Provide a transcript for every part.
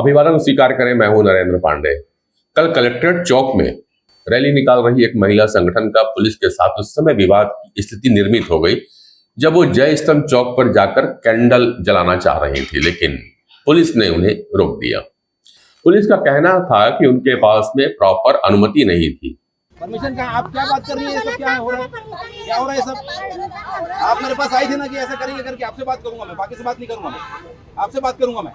अभिवादन स्वीकार करें। मैं हूं नरेंद्र पांडे। कल कलेक्ट्रेट चौक में रैली निकाल रही एक महिला संगठन का पुलिस के साथ उस समय विवाद की स्थिति निर्मित हो गई जब वो जय स्तंभ चौक पर जाकर कैंडल जलाना चाह रही थी, लेकिन पुलिस ने उन्हें रोक दिया। पुलिस का कहना था कि उनके पास में प्रॉपर अनुमति नहीं थी। परमिशन कहाँ? आप क्या बात कर रही है? ये सब क्या हो रहा है? क्या हो रहा है सब? आप मेरे पास आई थी ना कि ऐसा करेंगे करके। आपसे बात करूंगा मैं, बाकी से बात नहीं करूंगा मैं। आपसे बात करूंगा मैं,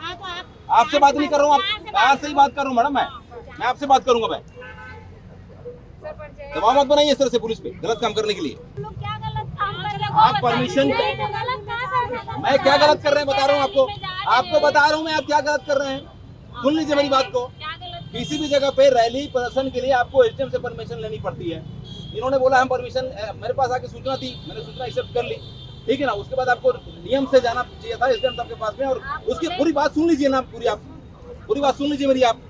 आपसे बात नहीं कर रहा हूँ। आप बाहर से ही बात कर रहा हूँ मैडम। मैं आपसे बात करूंगा। मैं दबाव मत बनाइए इस तरह से पुलिस पे गलत काम करने के लिए। आप परमिशन, मैं क्या गलत कर रहे हैं बता रहा हूँ आपको बता रहा हूँ मैं, आप क्या गलत कर रहे हैं। सुन लीजिए मेरी बात को। किसी भी जगह पे रैली प्रदर्शन के लिए आपको एसडीएम से परमिशन लेनी पड़ती है। इन्होंने बोला हम परमिशन, मेरे पास आके सूचना थी, मैंने सूचना एक्सेप्ट कर ली, ठीक है ना। उसके बाद आपको नियम से जाना चाहिए था एसडीएम साहब के पास में, और उसकी पूरी बात सुन लीजिए ना। पूरी बात सुन लीजिए मेरी। आप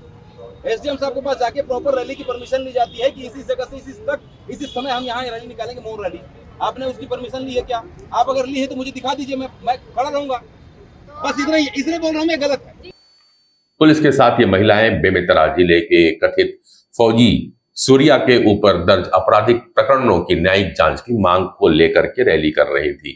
एसडीएम साहब के पास जाके प्रॉपर रैली की परमिशन ली जाती है कि इसी जगह से इसी समय हम यहाँ रैली निकालेंगे, मौन रैली। आपने उसकी परमिशन ली है क्या? आप अगर ली है तो मुझे दिखा दीजिए, मैं खड़ा रहूंगा। बस इतना ही, इसलिए बोल रहा हूँ मैं गलत है। पुलिस के साथ ये महिलाएं बेमेतरा जिले के कथित फौजी सूर्या के ऊपर दर्ज आपराधिक प्रकरणों की न्यायिक जांच की मांग को लेकर के रैली कर रही थी।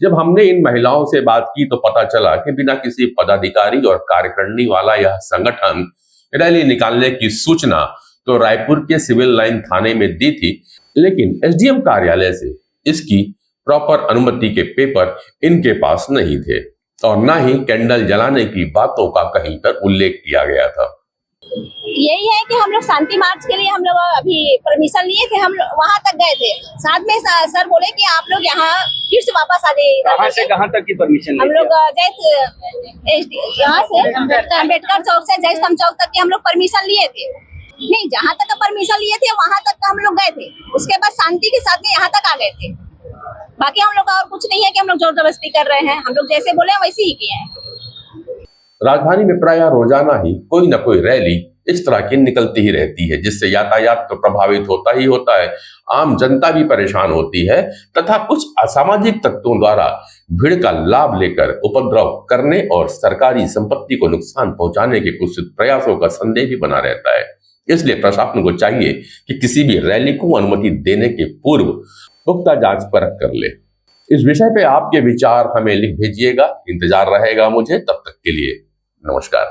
जब हमने इन महिलाओं से बात की तो पता चला कि बिना किसी पदाधिकारी और कार्यकारिणी वाला यह संगठन रैली निकालने की सूचना तो रायपुर के सिविल लाइन थाने में दी थी, लेकिन एसडीएम कार्यालय से इसकी प्रॉपर अनुमति के पेपर इनके पास नहीं थे और न ही कैंडल जलाने की बातों का कहीं पर उल्लेख किया गया था। यही है कि हम लोग शांति मार्च के लिए हम लोग अभी परमिशन लिए थे, हम वहां तक गए थे। साथ में सर बोले कि आप लोग यहाँ फिर से वापस आ जाइए। कहाँ से कहाँ तक की परमिशन? हम लोग यहाँ से अम्बेडकर चौक से जय स्तंभ चौक तक की हम लोग परमिशन लिए थे। नहीं, जहाँ तक का परमिशन लिए थे वहां तक का हम लोग गए थे। उसके बाद शांति के साथ में यहाँ तक आ गए थे। बाकी हम लोग का और कुछ नहीं है कि हम लोग जोर जबरदस्ती कर रहे हैं। हम लोग जैसे बोले वैसे ही किए हैं। राजधानी में प्रायः रोजाना ही कोई न कोई रैली इस तरह की निकलती ही रहती है, जिससे यातायात तो प्रभावित होता ही होता है, आम जनता भी परेशान होती है तथा कुछ असामाजिक तत्वों द्वारा भीड़ का लाभ लेकर उपद्रव करने और सरकारी संपत्ति को नुकसान पहुंचाने के कुछ प्रयासों का संदेह भी बना रहता है। इसलिए प्रशासन को चाहिए कि किसी भी रैली को अनुमति देने के पूर्व पुख्ता जांच परख कर ले। इस विषय पे आपके विचार हमें लिख भेजिएगा। इंतजार रहेगा मुझे। तब तक के लिए नमस्कार।